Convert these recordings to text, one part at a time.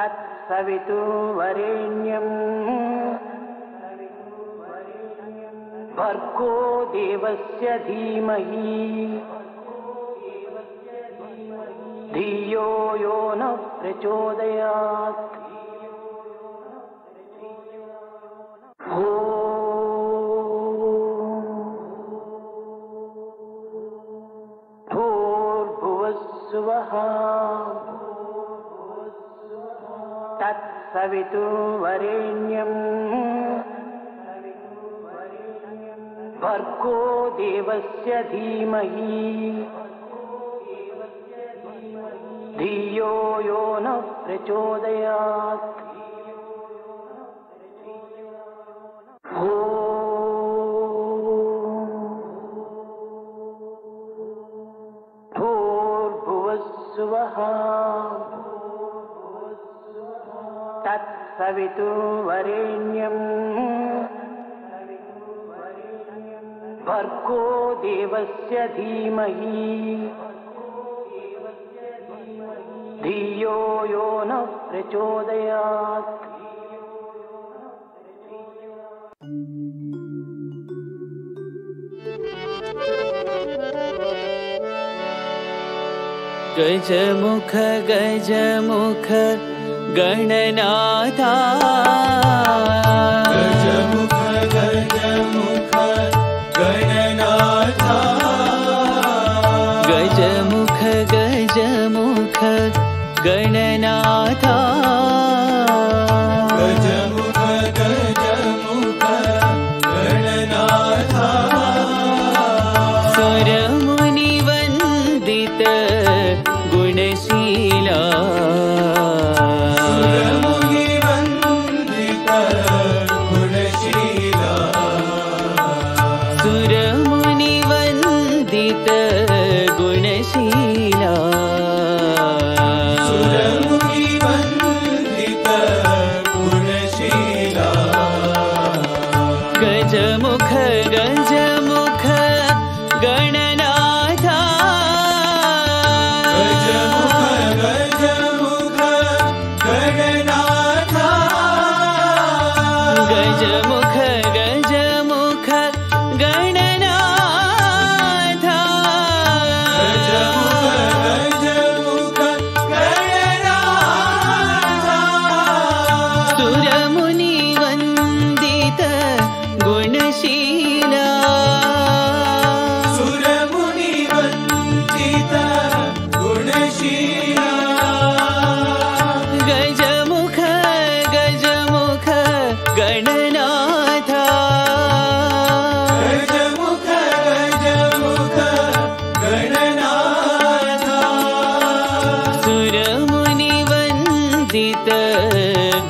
तत्सवितुर्वरेण्यं भर्गो देवस्य धीमहि धियो यो न प्रचोदयात्। भूर्भुवस्सुवः तत्सवितुर्वरेण्यं भर्गो देवस्य धीमहि धियो यो न प्रचोदयात्। भूर्भुवस्सुवः तत्सवितुर्वरेण्यं भर्गो देवस्य धीमहि धियो यो न प्रचोदयात्। गजमुख गजमुख गणनाथा गजमुख गजमुख गणनाथा गजमुख गजमुख गणनाथा गजमुख गजमुख गणनाथा सुरमुनिवन्दित गुणशीला सुरमुनिवन्दित गुणशीला सुरमुनिवन्दित गुणशीला सुरमुनिवन्दित गुणशीला गजमुख गजमुख गणनाथा गजमुख गजमुख गणनाथा गजमुख गजमुख गणनाथा गजमुख गणनाथा सुरमुनिवन्दित गुणशीला सुरमुनिवन्दित गुणशीला गजमुख गजमुख गणनाथा गजमुख गजमुख गणनाथा सुरमुनिवन्दित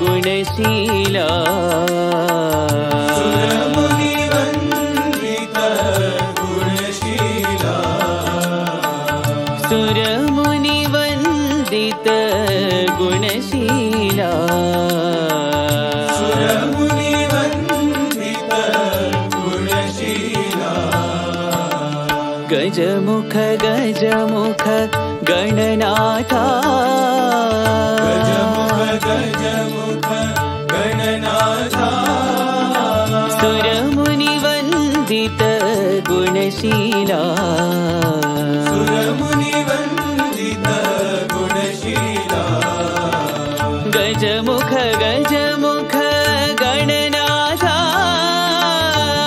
गुणशीला सुरमुनिवन्दित गुणशीला सुरमुनिवन्दित गुणशीला सुरमुनिवन्दित गुणशीला गजमुख गजमुख गणनाथा गजमुख गजमुख गणनाथा सुरमुनिवन्दित गुणशीला सुरमुनिवन्दित गुणशीला गजमुख गजमुख गणनाथा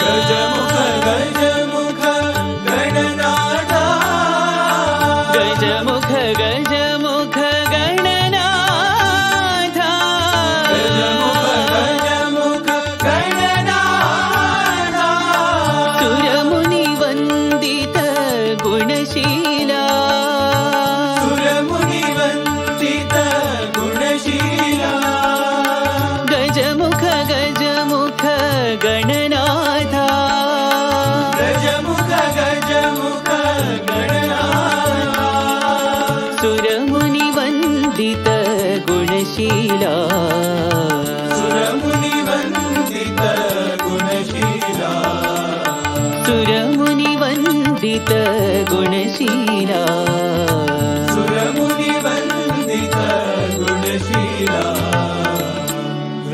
गजमुख गजमुख गणनाथा गजमुख गजमुख गणनाथा गजमुख गजमुख गणनाथा सुरमुनिवन्दित गुणशीला सुरमुनिवन्दित गुणशीला गजमुख गजमुख गणनाथा गजमुख गजमुख गणनाथा सुरमुनिवन्दित गुणशीला सुरमुनिवन्दित गुणशीला सुरमुनिवन्दित गुणशीला सुरमुनिवन्दित गुणशीला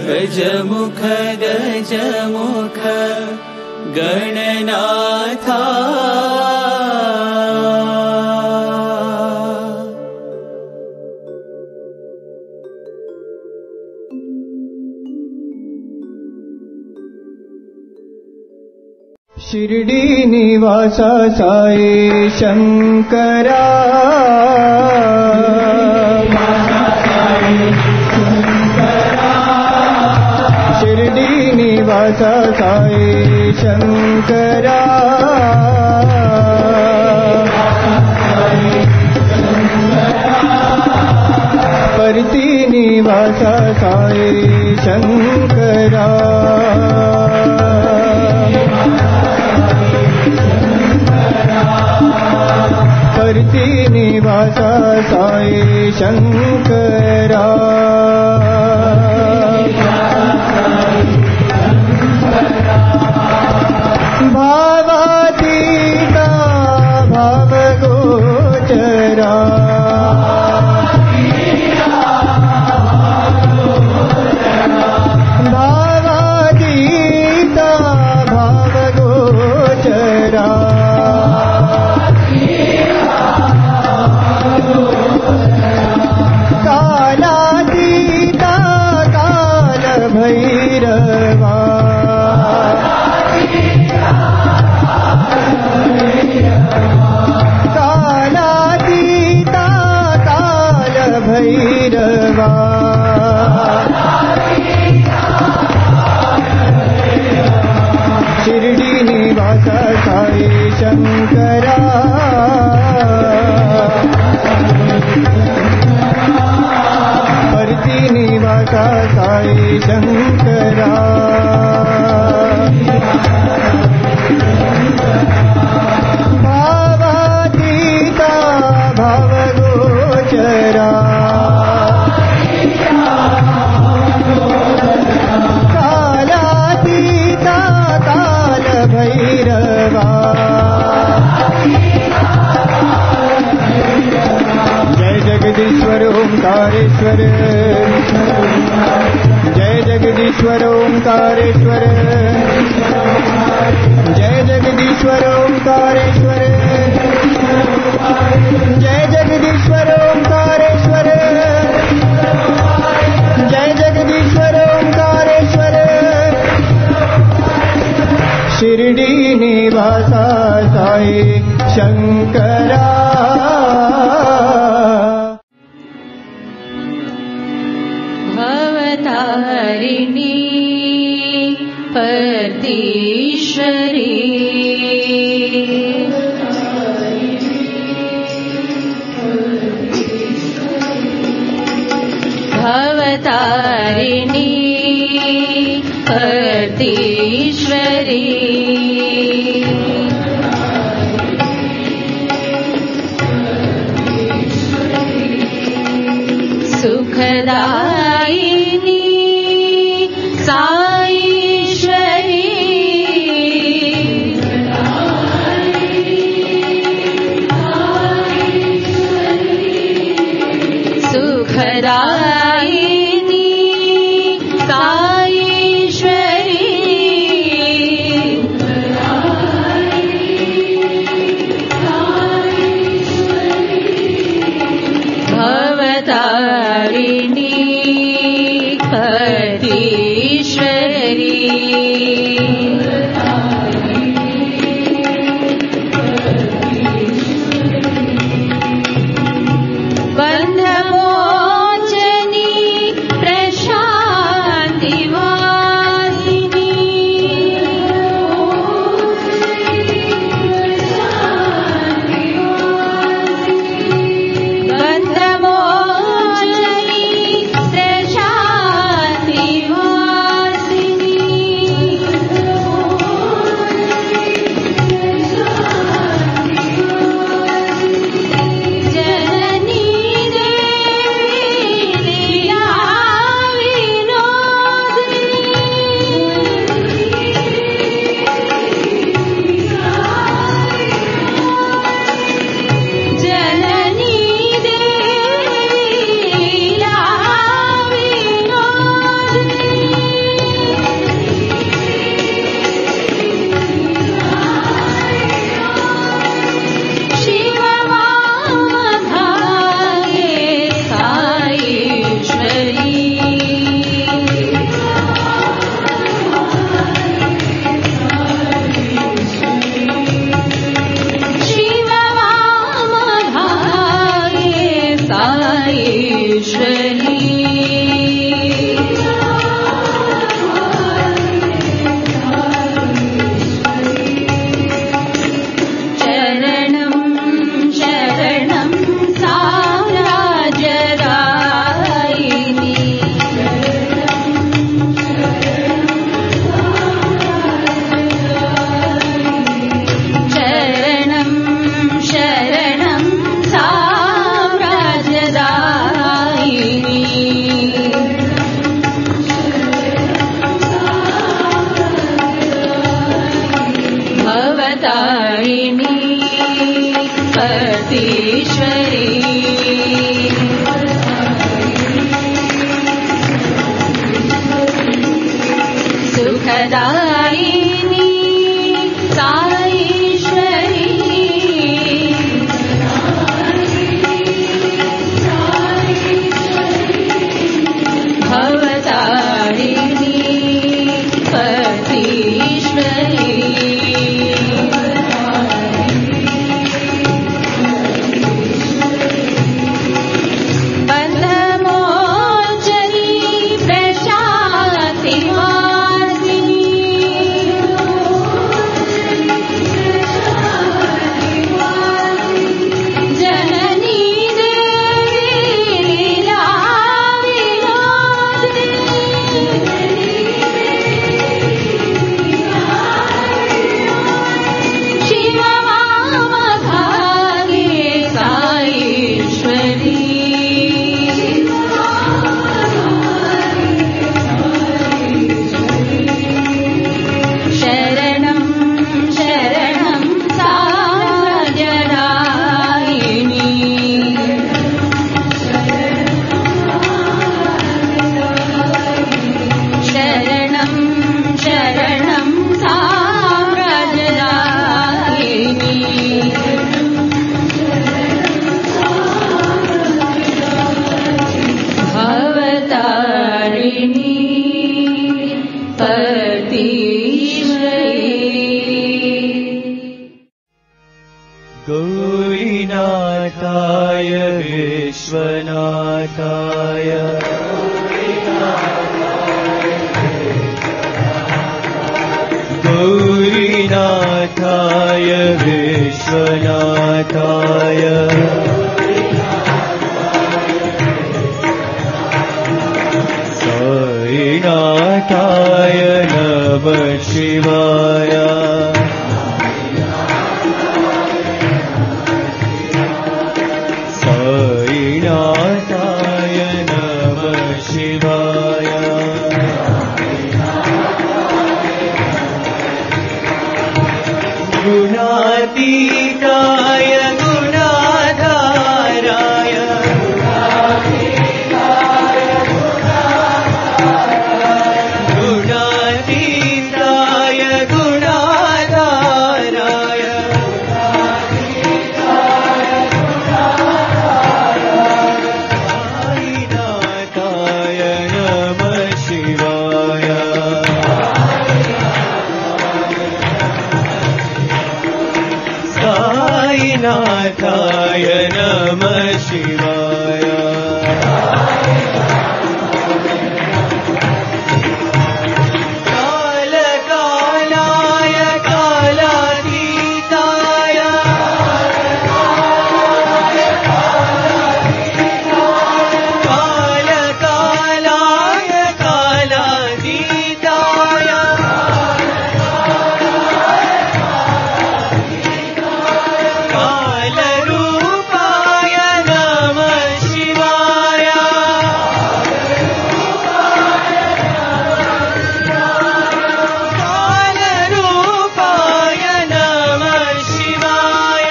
गजमुख गजमुख गणनाथा शिरडी निवासा साई शंकरा शिरडी निवासा साई शंकरा परती निवासा साई शंकरा परती निवासा साई शंकरा भावातीता भावगोचरा भावातीता भावगोचरा कालातीता काल भैरवा कालातीता काल भैरवा शिरडी निवासा साई शंकरा परती निवासा साई शंकरा भावातीता भावगोचरा कालातीता काल भैरवा जय जगदीश्वर ओंकारेश्वर जय जगदीश्वर ओंकारेश्वर जय जगदीश्वर ओंकारेश्वर जय जगदीश्वर ओंकारेश्वर जय जगदीश्वर ओंकारेश्वर शिरडी निवासा साई शंकरा भवतारिणी परतीश्वरी भवतारिणी परतीश्वरी सुखदायिनी साईश्वरी सुखदायिनी साईश्वरी भवतारिणी परतीश्वरी बन्धमोचनी प्रशान्तिवासिनी बन्धमोचनी प्रशान्तिवासिनी पतीश्वरी सुखदायिनी साईश्वरी भवतारिणी पतीश्वरी गौरीनाथाय विश्वनाथाय गौरीनाथाय विश्वनाथाय साईनाथाय नमः शिवाय साईनाथाय नमः शिवाय गुणातीताय गुणाधाराय गुणातीताय गुणाधाराय साईनाथाय नमः शिवाय साईनाथाय नमः शिवाय कालकालाय कालातीताय कालकालाय कालातीताय कालरूपाय नमः शिवाय कालरूपाय नमः शिवाय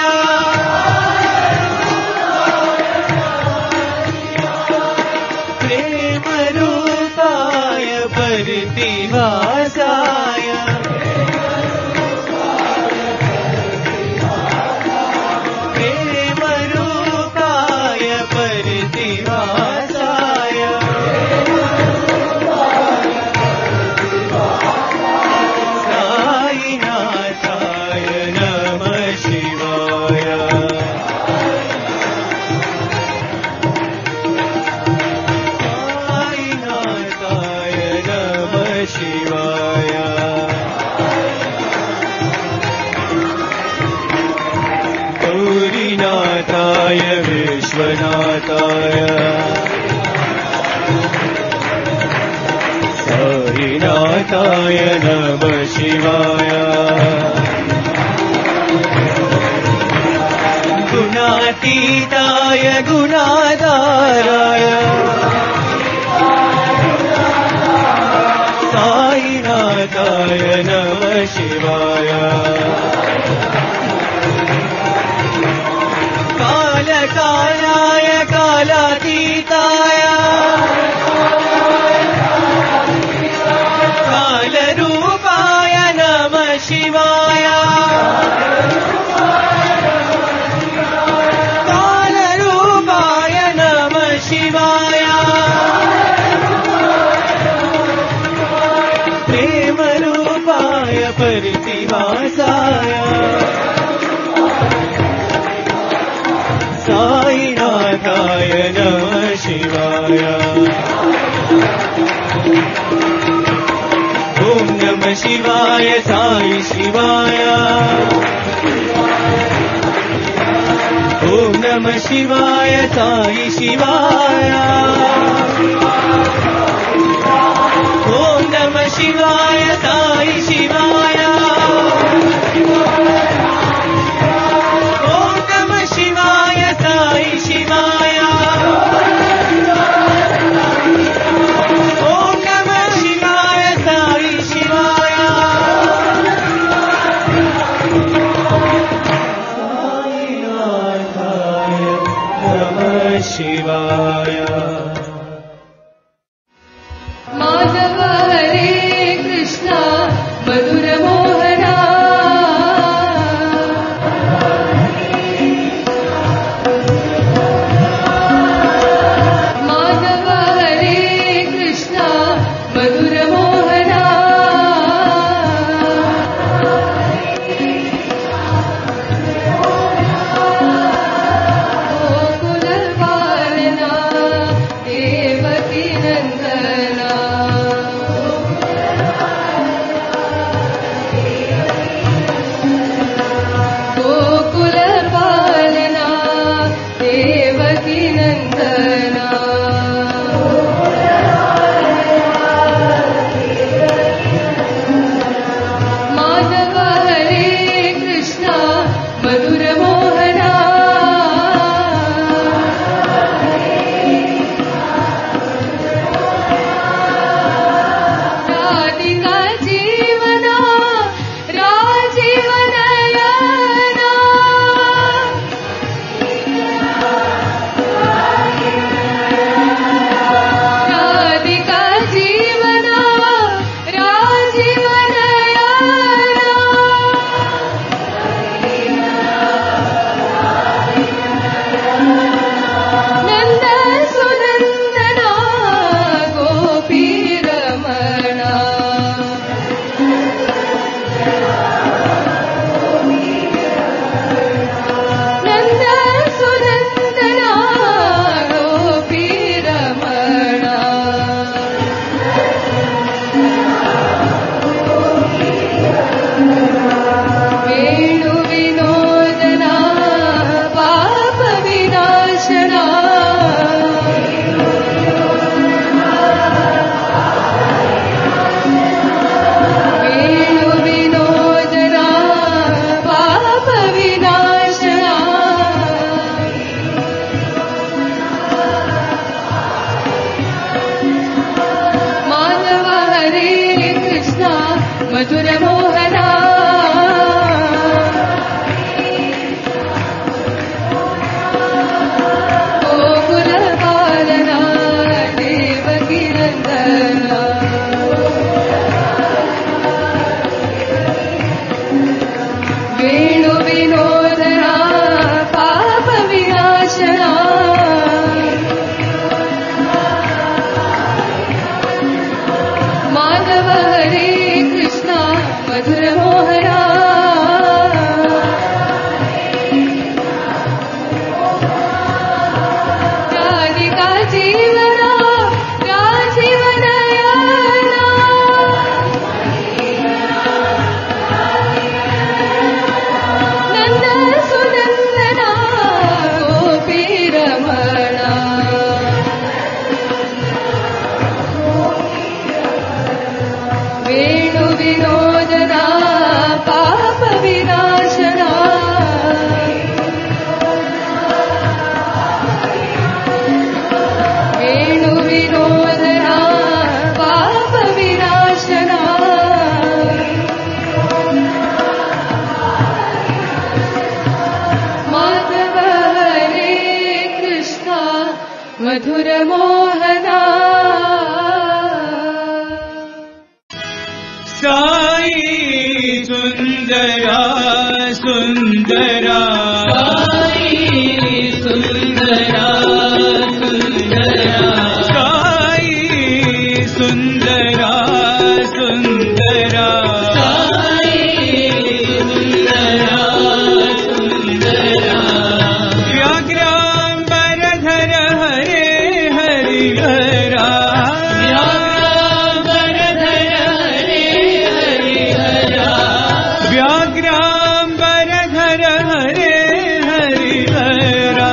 प्रेमरूपाय प्रतिभासाय प्रेमरूपाय प्रतिभासाय साईनाथाय नमः शिवाय साईनाथाय नमः शिवाय गौरीनाथाय विश्वनाथाय साईनाथाय नमः शिवाय गुणातीताय गुणाधाराय साईनाथाय नमः शिवाय कालाय कालातीताय कालरूपाय नमः शिवाय कालरूपाय नमः शिवाय प्रेमरूपाय परितिवासाय साईनाथाय नमः शिवाय ॐ नमः शिवाय साई शिवाय ॐ नमः शिवाय साई शिवाय ॐ नमः शिवाय साई शिवाय ॐ नमः शिवाय साई शिवाय ॐ नमः शिवाय साई शिवाय साईनाथाय नमः शिवाय माधव हरे कृष्ण मधुर मोहना माधव हरे कृष्ण मधुर मोहना गोकुल पालना देवकी नंदना गोकुल पालना देवकी नंदना माधव हरे कृष्ण मधुर मोहना राधिका जीवना राजीवनयना राधिका जीवना राजीवनयना नंद सुनंदना गोपी रमणा नंद सुनंदना गोपी रमणा वेणु विनोदना पाप विनाशना वेणु विनोदना पाप विनाशना माधव हरे कृष्ण मधुर मोहना गोकुल पालना देवकी नंदना वेणु विनोदना पाप विनाशना माधव हरे कृष्ण मधुर मोहना राधिका जीवना राजीवनयना नंद सुनंदना गोपी रमणा वेणु विनोदना सुन्दरा सुन्दरा सुन्दरा सुन्दरा सुन्दरा व्याघ्राम्बरधर हरे हरिहरा व्याघ्राम्बरधर हरे हरिहरा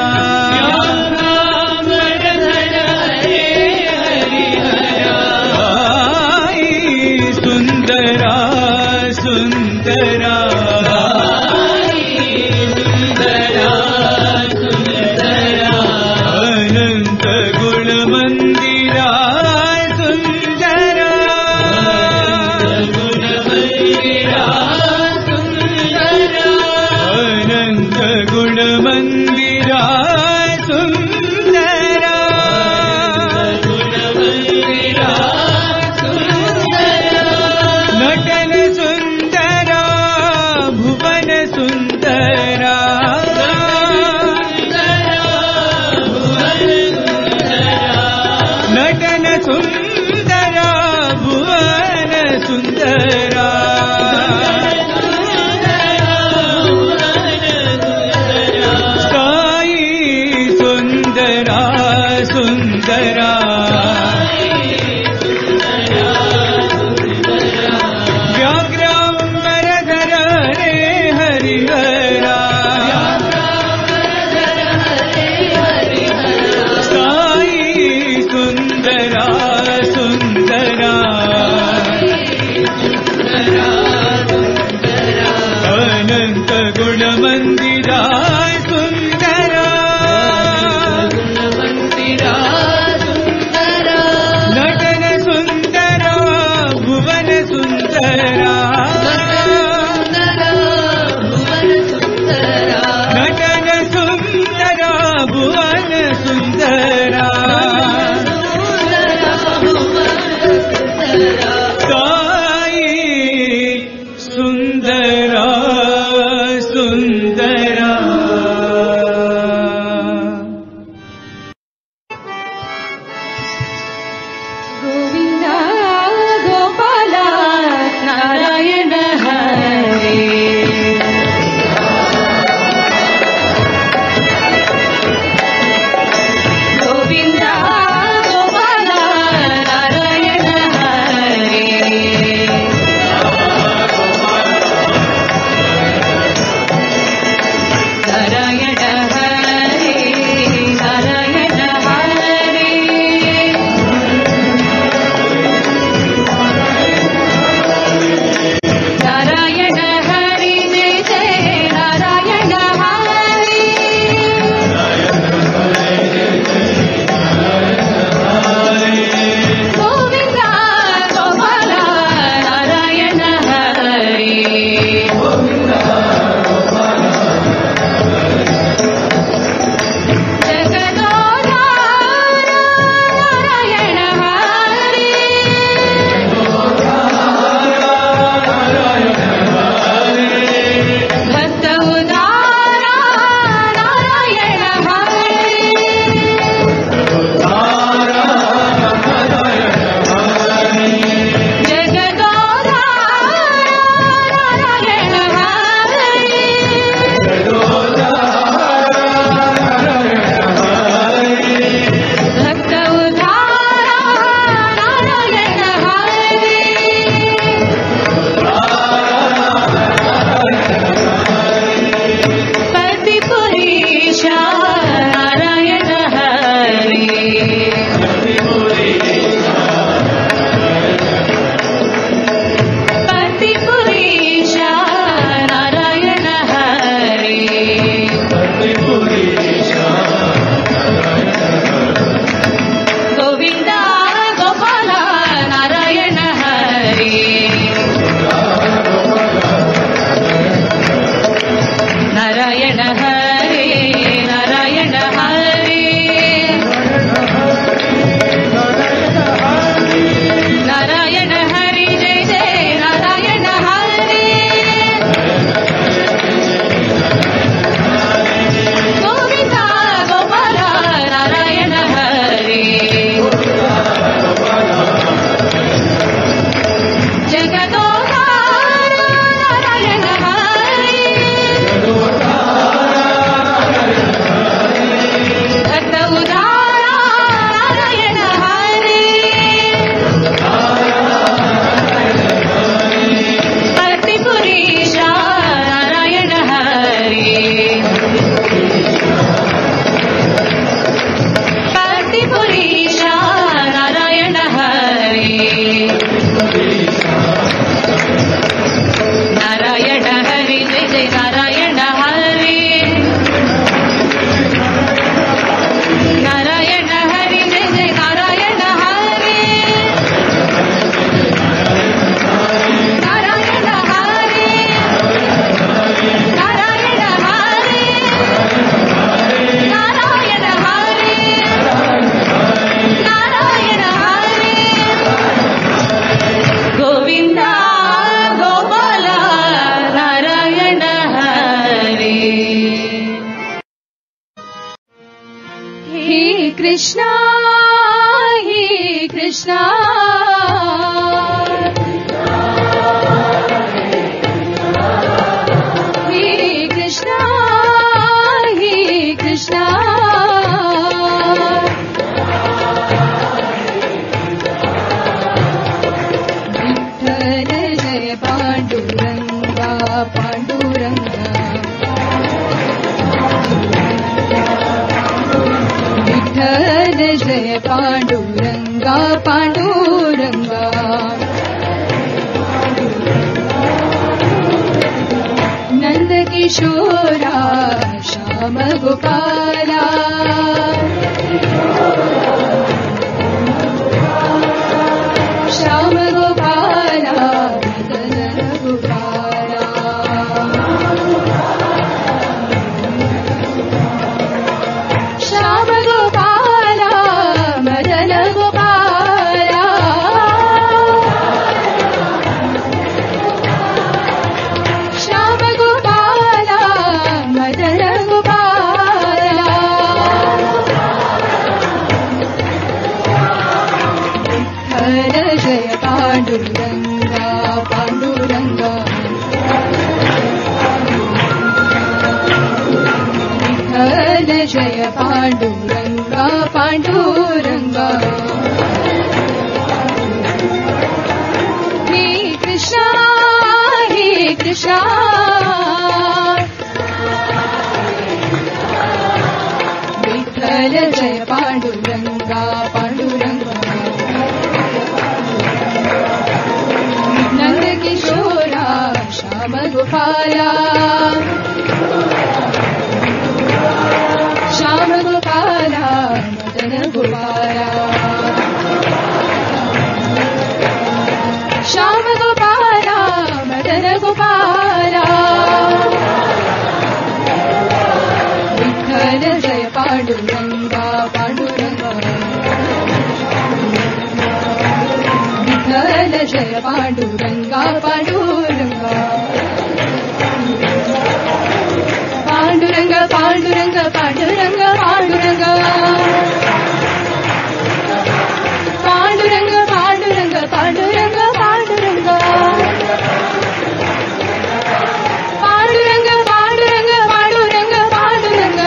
नारायण हरि जय जय नारायण हरि नारायण हरि जय जय नारायण हरि नारायण हरि नारायण हरि नारायण हरि नारायण हरि गोविंद गोपाल नारायण हरि हे कृष्णा हे कृष्णा हे कृष्णा हे कृष्णा विठ्ठल जय पांडुरंगा पांडुरंगा विठ्ठल जय पांडुरंगा पांडुरंगा नंद किशोरा श्याम गोपाला श्याम गोपाला मदन गोपाला श्याम गोपाला मदन गोपाला श्याम गोपाला मदन गोपाला विठ्ठल जय पांडुरंगा पांडुरंगा विठ्ठल जय पांडुरंगा पांडुरंगा हे कृष्णा हे कृष्णा विठ्ठल जय पांडुरंगा पांडुरंगा नंद किशोरा श्याम गोपाला श्याम गोपाला मदन गोपाला श्याम गोपाला मदन गोपाला विठ्ठल जय पांडुरंगा पांडुरंगा विठ्ठल जय पांडुरंगा पांडुरंगा पांडुरंग पांडुरंग पांडुरंग पांडुरंग पांडुरंग पांडुरंग पांडुरंग पांडुरंग पांडुरंग पांडुरंग पांडुरंग पांडुरंग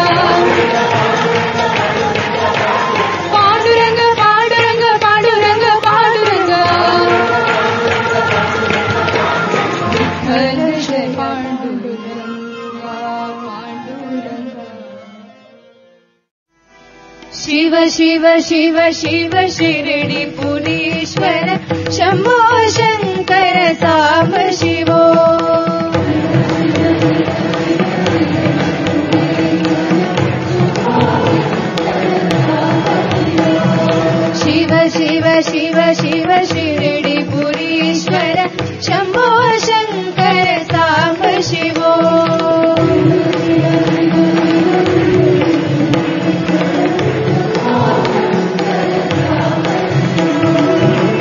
पांडुरंग पांडुरंग पांडुरंग पांडुरंग विठ्ठल जय पांडुरंगा पांडुरंगा शिव शिव शिव शिव शिरडी पुरीश्वर शंभो शंकर साम शिवो शिव शिव शिव शिव शिरडी पुरीश्वर शंभो शंकर साम शिवो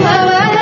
भवन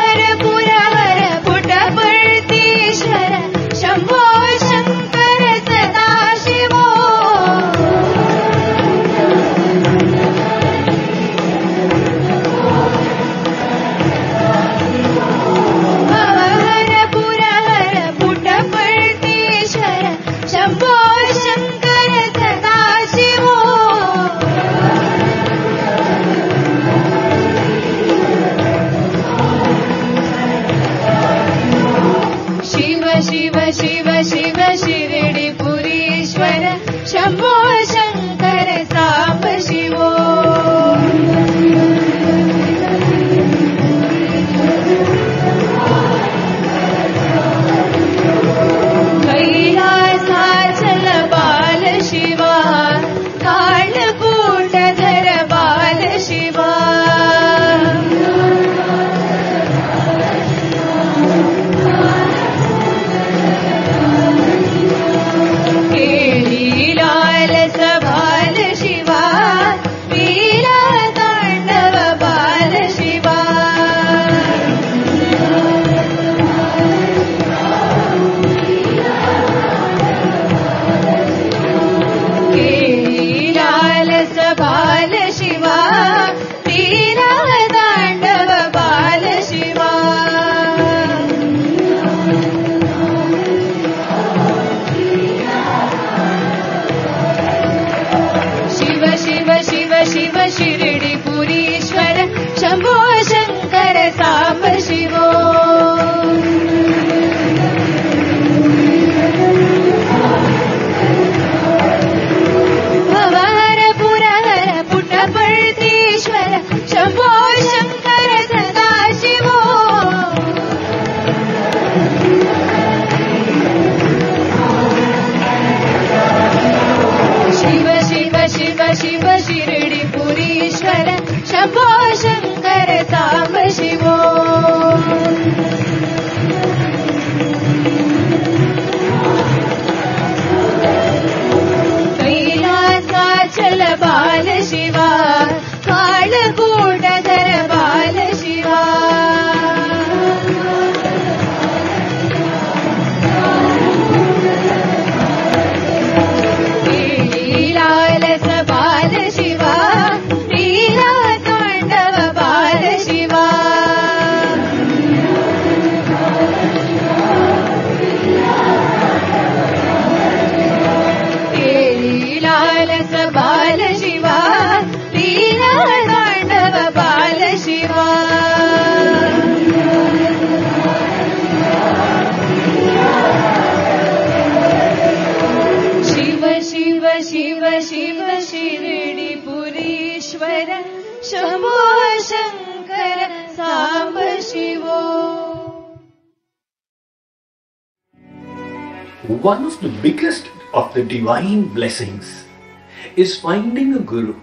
शिवो. One of the biggest of the divine blessings is finding a guru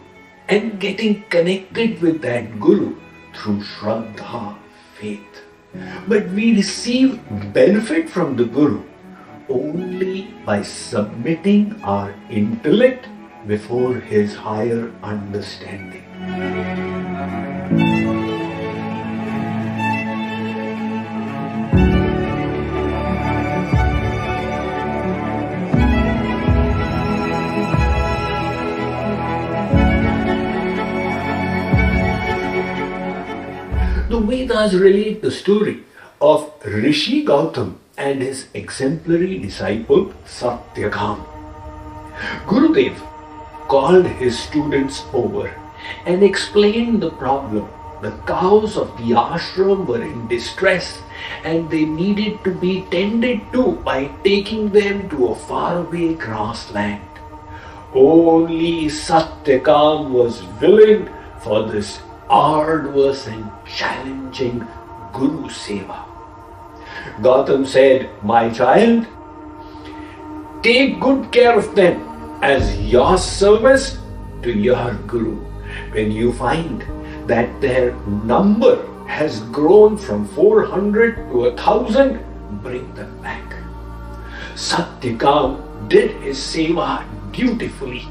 and getting connected with that guru through Shraddha, faith. But we receive benefit from the guru only by submitting our intellect before his higher understanding. The Vedas relate the story of Rishi Gautam and his exemplary disciple Satyakam. Gurudev called his students over and explained the problem. The cows of the ashram were in distress and they needed to be tended to by taking them to a faraway grassland. Only Satyakam was willing for this arduous and challenging Guru Seva. Gautam said, "My child, take good care of them as your service to your Guru. When you find that their number has grown from 400 to 1,000, bring them back." Satyakam did his seva dutifully,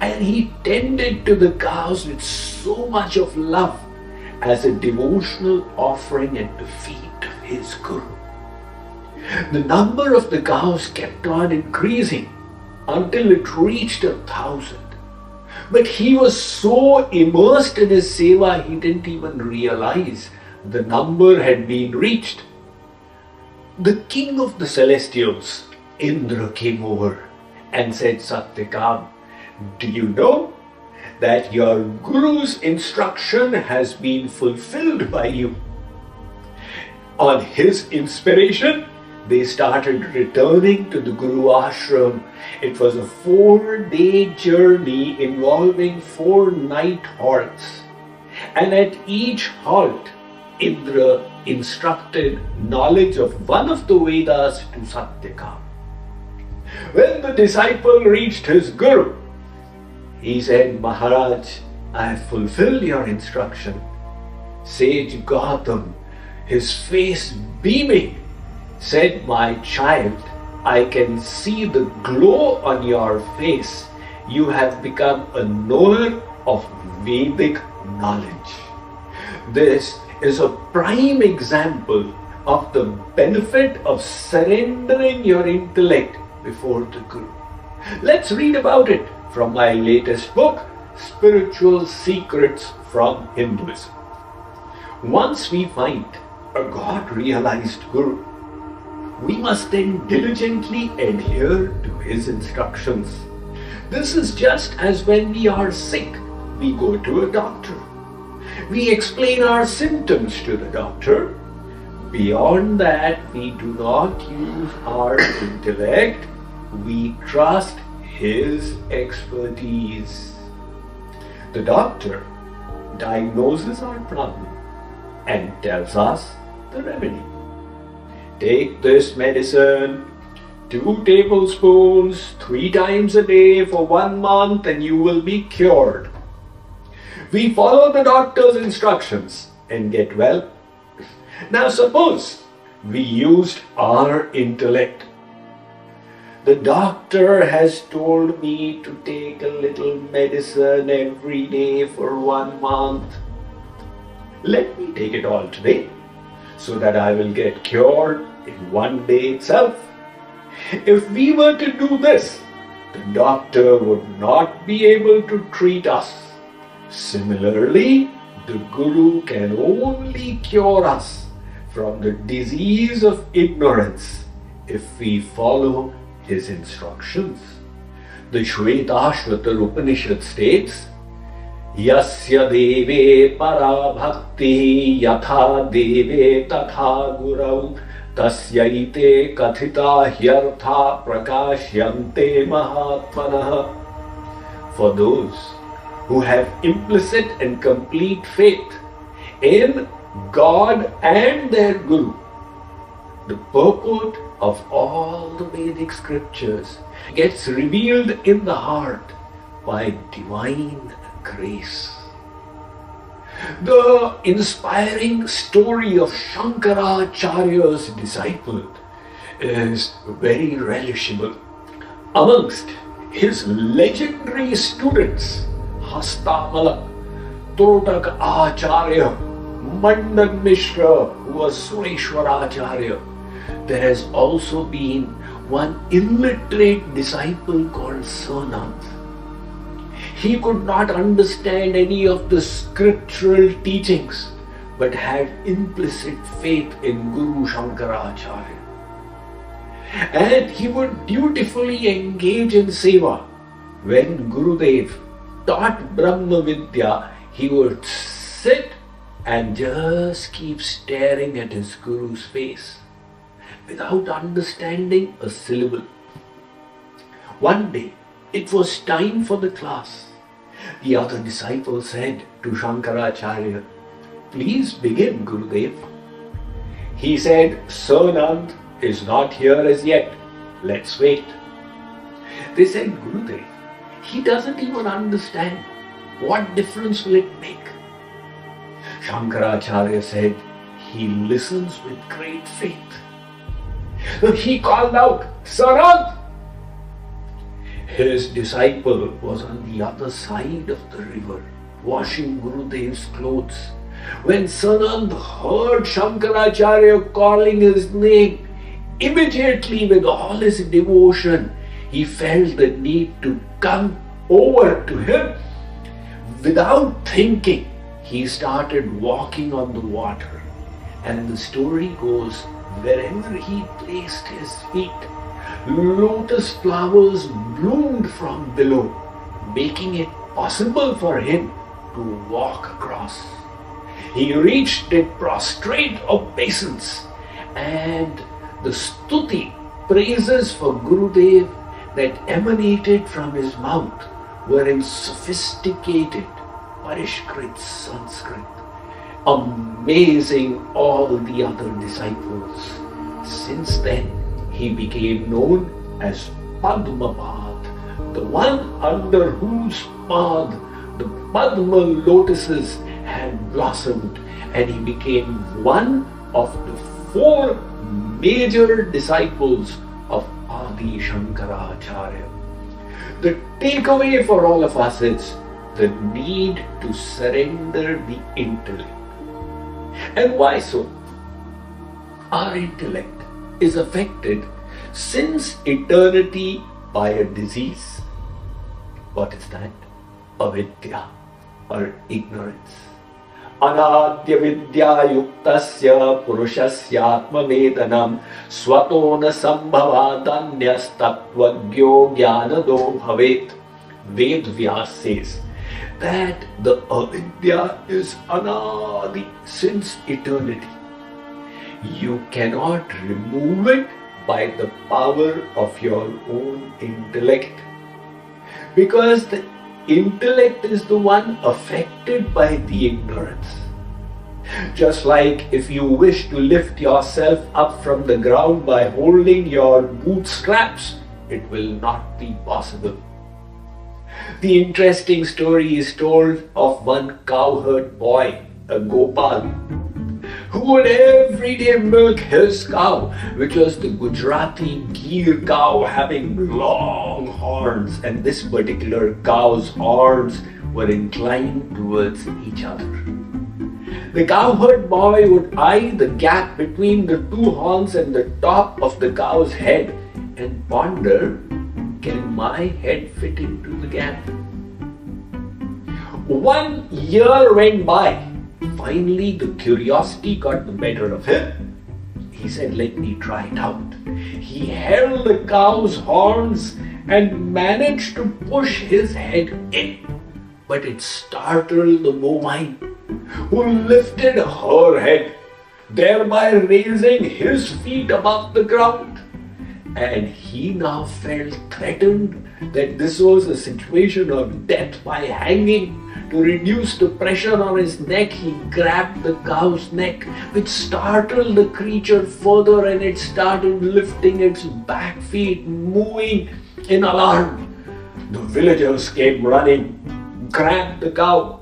and he tended to the cows with so much of love as a devotional offering at the feet of his Guru. The number of the cows kept on increasing until it reached 1,000. But he was so immersed in his seva, he didn't even realize the number had been reached. The king of the celestials, Indra, came over and said, "Satyakam, do you know that your Guru's instruction has been fulfilled by you?" On his inspiration, they started returning to the Guru ashram. It was a 4-day journey involving 4 night halts. And at each halt, Indra instructed knowledge of one of the Vedas to Satyakam. When the disciple reached his Guru, he said, "Maharaj, I have fulfilled your instruction." Sage Gautam, his face beaming, said, "My child, I can see the glow on your face. You have become a knower of Vedic knowledge." This is a prime example of the benefit of surrendering your intellect before the Guru. Let's read about it from my latest book, Spiritual Secrets from Hinduism. Once we find a God-realized Guru, we must then diligently adhere to his instructions. This is just as when we are sick, we go to a doctor. We explain our symptoms to the doctor. Beyond that, we do not use our intellect. We trust his expertise. The doctor diagnoses our problem and tells us the remedy. Take this medicine, 2 tablespoons, 3 times a day for 1 month, and you will be cured. We follow the doctor's instructions and get well. Now suppose we used our intellect. The doctor has told me to take a little medicine every day for 1 month. Let me take it all today so that I will get cured in 1 day itself. If we were to do this, the doctor would not be able to treat us. Similarly, the Guru can only cure us from the disease of ignorance if we follow his instructions. The Shvetashvatar Upanishad states, "Yasya deve para bhakti yatha deve tatha gurau tasyaite kathita hyartha prakashyante mahatmanah." For those who have implicit and complete faith in God and their Guru. The purport of all the Vedic scriptures gets revealed in the heart by divine grace. The inspiring story of Shankaracharya's disciple is very relishable. Amongst his legendary students, Hastamala, Totak Acharya, Mandan Mishra, who was Sureshwaracharya, there has also been one illiterate disciple called Sanand. He could not understand any of the scriptural teachings, but had implicit faith in Guru Shankaracharya. And he would dutifully engage in seva. When Gurudev taught Brahma Vidya, he would sit and just keep staring at his Guru's face without understanding a syllable. One day, it was time for the class. The other disciple said to Shankaracharya, "Please begin, Gurudev." He said, "Sanand is not here as yet. Let's wait." They said, "Gurudev, he doesn't even understand. What difference will it make?" Shankaracharya said, "He listens with great faith." He called out, "Sanand!" His disciple was on the other side of the river, washing Gurudev's clothes. When Sanand heard Shankaracharya calling his name, immediately with all his devotion, he felt the need to come over to him. Without thinking, he started walking on the water. And the story goes, wherever he placed his feet, lotus flowers bloomed from below, making it possible for him to walk across. He reached a prostrate obeisance, and the stuti, praises for Gurudev that emanated from his mouth were in sophisticated Parishkrit Sanskrit, amazing all the other disciples. Since then, he became known as Padmapad, the one under whose path the Padma lotuses had blossomed, and he became one of the 4 major disciples of Adi Shankaracharya. The takeaway for all of us is the need to surrender the intellect. And why so? Our intellect is affected since eternity by a disease. What is that? Avidya, or ignorance. Anadya vidya yuktasya purushasya vedanam swato na sambhavadanyas tattvagyo jnanado bhavet. Ved Vyas says that the avidya is anadi, since eternity. You cannot remove it by the power of your own intellect, because the intellect is the one affected by the ignorance. Just like if you wish to lift yourself up from the ground by holding your bootstraps, it will not be possible. The interesting story is told of one cowherd boy, a Gopal, who would every day milk his cow, which was the Gujarati Gir cow, having long horns, and this particular cow's horns were inclined towards each other. The cowherd boy would eye the gap between the 2 horns and the top of the cow's head and ponder, can my head fit into the gap? 1 year went by. Finally, the curiosity got the better of him. He said, "Let me try it out." He held the cow's horns and managed to push his head in. But it startled the bovine, who lifted her head, thereby raising his feet above the ground. And he now felt threatened that this was a situation of death by hanging. To reduce the pressure on his neck, he grabbed the cow's neck, which startled the creature further, and it started lifting its back feet, moving in alarm. The villagers came running, grabbed the cow,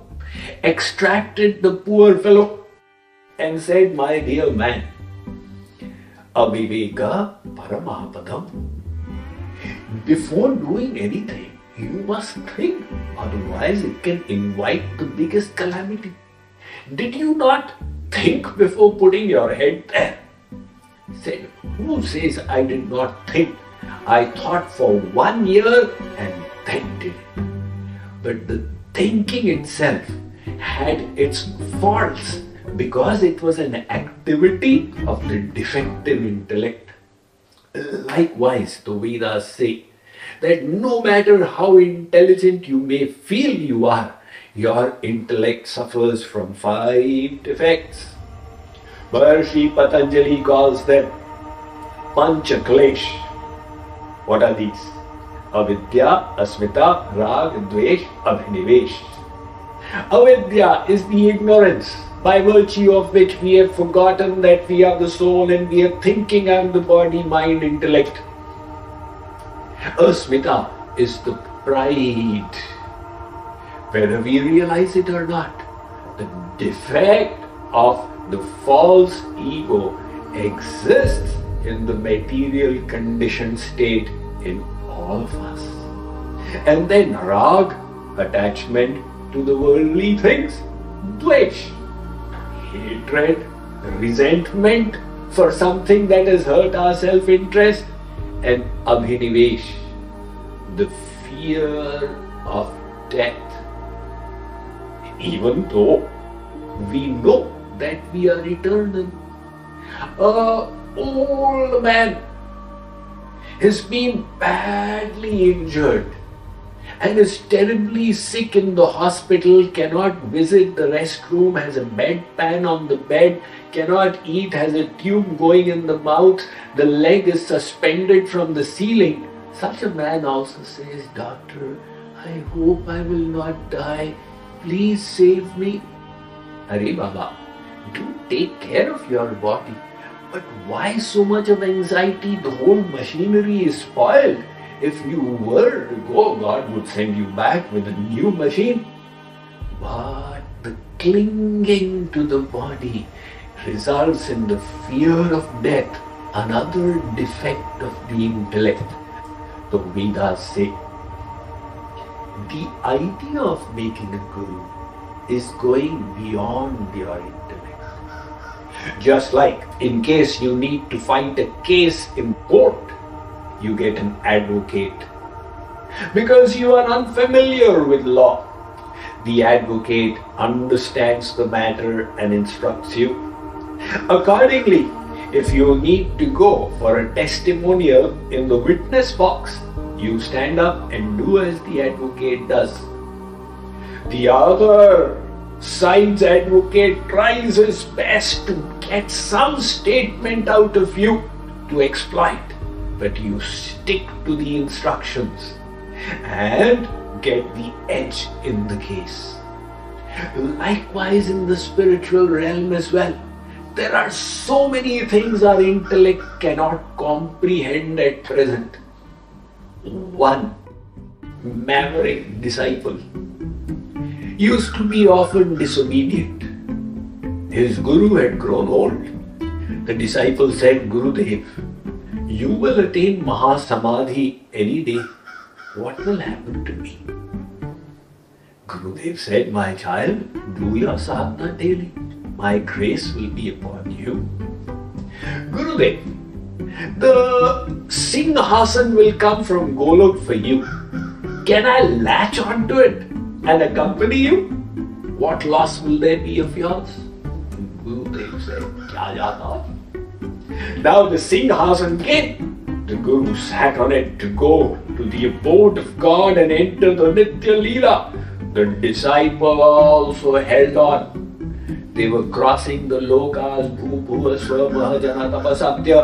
extracted the poor fellow, and said, "My dear man, Aviveka Paramapadam. Before doing anything, you must think, otherwise it can invite the biggest calamity. Did you not think before putting your head there?" Said, "Who says I did not think? I thought for 1 year and then did it." But the thinking itself had its faults, because it was an activity of the defective intellect. Likewise, the Vedas say that no matter how intelligent you may feel you are, your intellect suffers from 5 defects. Maharishi Patanjali calls them Pancha Klesh. What are these? Avidya, Asmita, Rag, Dvesh, Abhinivesh. Avidya is the ignorance by virtue of which we have forgotten that we are the soul and we are thinking and the body, mind, intellect. Asmita is the pride. Whether we realize it or not, the defect of the false ego exists in the material conditioned state in all of us. And then Rag, attachment to the worldly things. Dvesh, hatred, resentment for something that has hurt our self-interest. And Abhinivesh, the fear of death. Even though we know that we are eternal. An old man has been badly injured and is terribly sick in the hospital, cannot visit the restroom, has a bedpan on the bed, cannot eat, has a tube going in the mouth, the leg is suspended from the ceiling. Such a man also says, "Doctor, I hope I will not die. Please save me." Hare Baba, do take care of your body. But why so much of anxiety? The whole machinery is spoiled. If you were to go, God would send you back with a new machine. But the clinging to the body results in the fear of death, another defect of the intellect. The Vedas say the idea of making a guru is going beyond your intellect. Just like in case you need to fight a case in court, you get an advocate. Because you are unfamiliar with law, the advocate understands the matter and instructs you. Accordingly, if you need to go for a testimonial in the witness box, you stand up and do as the advocate does. The other side's advocate tries his best to get some statement out of you to exploit, but you stick to the instructions and get the edge in the case. Likewise in the spiritual realm as well. There are so many things our intellect cannot comprehend at present. One maverick disciple used to be often disobedient. His guru had grown old. The disciple said, "Gurudev, you will attain Mahasamadhi any day. What will happen to me?" Gurudev said, "My child, do your sadhana daily. My grace will be upon you." "Gurudev, the Singhasan will come from Golok for you. Can I latch onto it and accompany you? What loss will there be of yours?" Gurudev said, "Kya jata?" Now the Singhasan came. The Guru sat on it to go to the abode of God and enter the Nitya Leela. The disciple also held on. They were crossing the lokas, bhubhuva swabha jana tapasatya.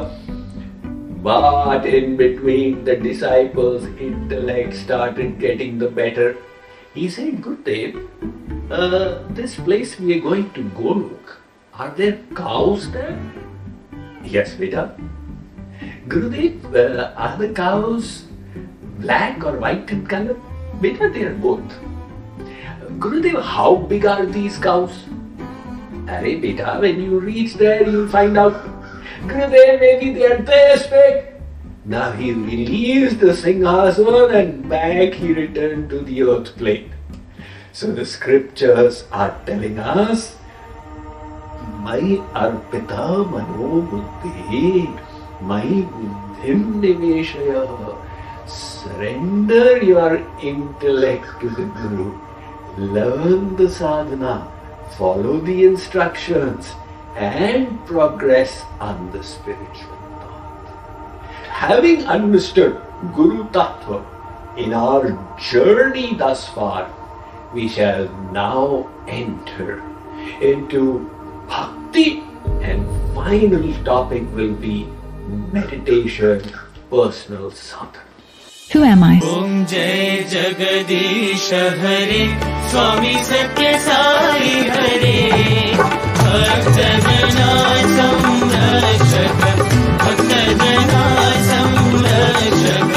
But in between, the disciples' intellect started getting the better. He said, Gurudev, this place we are going to Golok, are there cows there? Yes, beta. Gurudev, are the cows black or white in color? Beta, they are both. Gurudev, how big are these cows? Arey beta, when you reach there, you'll find out. Gurudev, maybe they are this big. Now he released the Singhasan and back he returned to the earth plane. So the scriptures are telling us, Mai arpita mano buddhi, Mai buddhim niveshaya. Surrender your intellect to the Guru. Learn the sadhana, follow the instructions, and progress on the spiritual path. Having understood Guru Tattva in our journey thus far, we shall now enter into Bhakti, and final topic will be meditation, personal sadhana. Who am I? Om Jai Jagadish Hare Swami Satya Sai Hare Bhaktadana Samrashak Bhaktadana Samrashak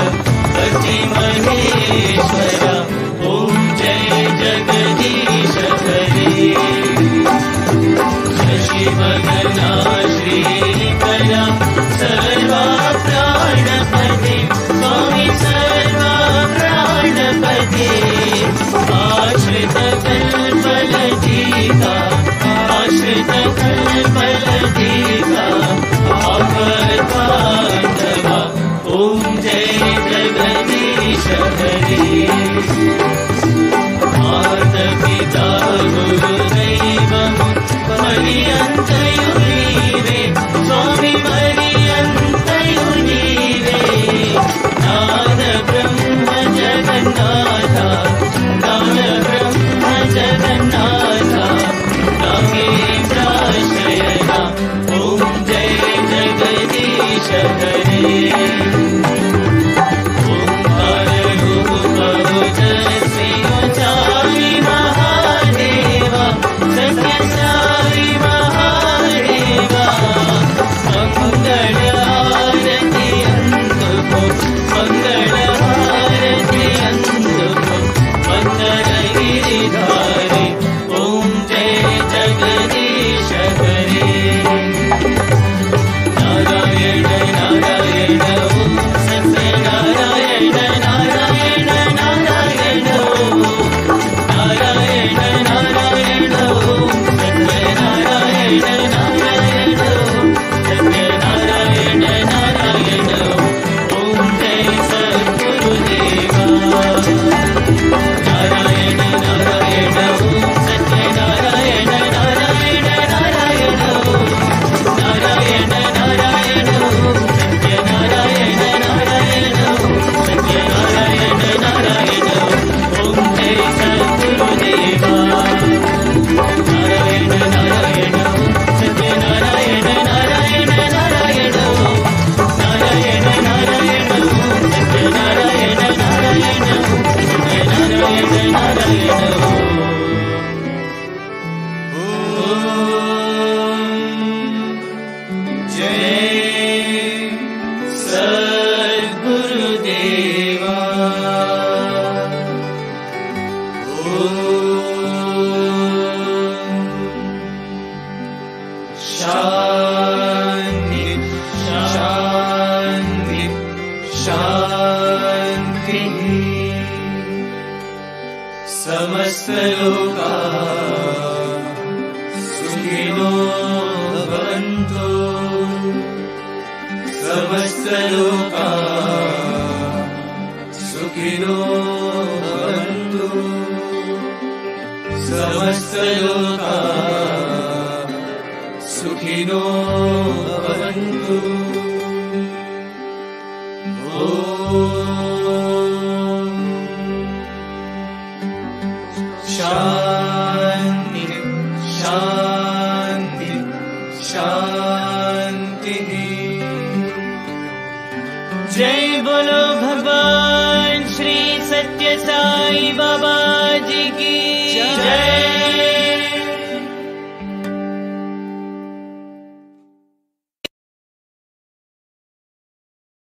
Bhakti Maheshwara Om Jai Jagadish Hare Shashi Bhagana Shri Kala Sarva Pranapati Swami Sarva Pranapati Ashrita Kalpaladika Ashrita Kalpaladika Avartandava Om Jai Jagadish Hare Mata Pita Guru Devam Mariyantayunive Swami Mariyantayunive Nana Brahma Jagannatha Nana Brahma Jagannatha Nagendra Shayana Om Jai Jagadish Hare Omkara Rupa Jai Sai Mahadeva Satya Sai Mahadeva Mangala Arati Anduko Mangala Arati Anduko Mandara Giridhari Om Jai Jagadish Hare Narayana Narayana Om Satya Narayana Narayana Narayana Om Narayana Narayana Om Satya Narayana Narayana Om Satya Narayana Narayana Om Jai Sadguru Deva Narayana Narayana Om Satya Narayana Narayana Narayana Om Narayana Narayana Om Satya Narayana Narayana Om Satya Narayana Narayana Om Jai Sadguru Deva Narayana Narayana Om Satya Narayana Narayana Narayana Om Narayana Narayana Om Satya Narayana Narayana Om Satya Narayana Narayana Om Jai Sadguru Deva Shanti Shanti Shanti Samasta Loka Sukhino Bhavantu Samasta Loka Sukhino Bhavantu Samasta Loka Sukhino Bhavantu Om Shanti Shanti Shanti जय बोलो भगवान श्री सत्य साई बाबा